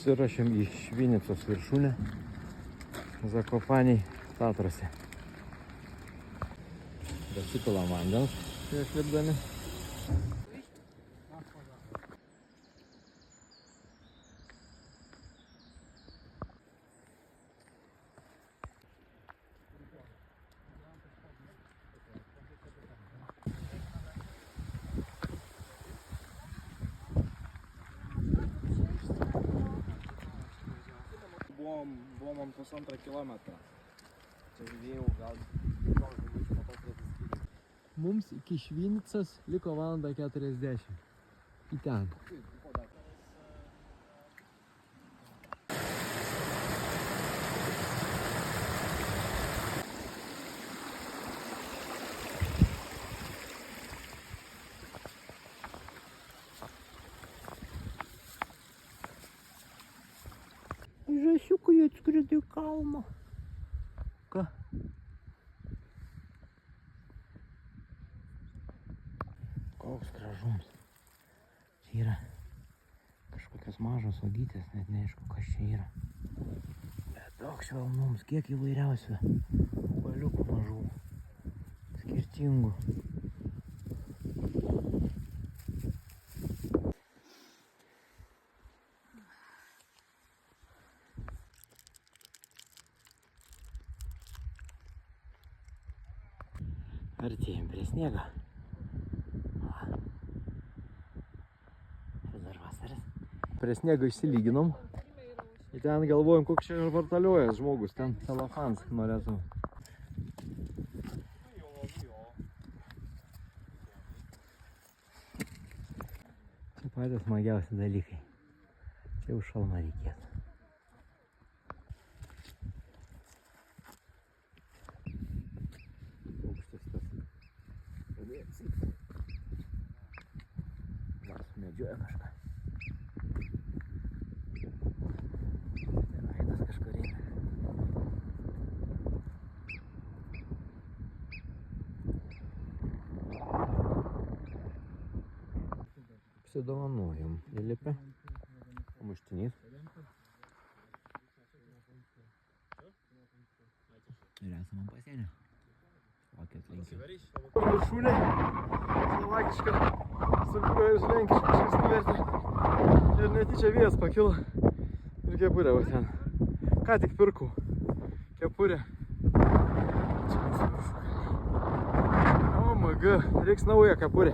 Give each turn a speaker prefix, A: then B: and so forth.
A: Užsirašėm į Švinicos viršūnę Zakopaniai Tatrose. Dasipilam vandens prieš lipdami.
B: Buvom ant 1,5 kilometro. Čia žvėjau gal
A: Mums iki Švinicos liko 1:40 val. Į ten. Žąsiukai atskrido į kalną. Ką? Koks gražumas. Čia yra kažkokios mažos uogytės, net neaišku, kas čia yra. Bet daug švelnums, kiek įvairiausių baliukų mažų, skirtingų. Artėjom prie sniego. Dar vasaras. Prie sniego išsilyginom. Ir ten galvojom, koks čia vartaliojas žmogus. Ten celofans norėtum. Čia patys smagiausi dalykai. Čia už šalmą reikėtų. Gal sumedžioja kažką. Ir aidas kažkur eina. Apsidovanojom įlipę. Muštinys. Ir esam ant pasienio. Vakit lenkiu. Viršūnė. Slovakiška. Subiuoja iš lenkišką kažkas nuvertė. Ir netyčia vėjas pakilo. Ir kepurė va ten. Ką tik pirkau. Kepurė. Čia visi viršūnė. O my god. Reiks naują kepurę.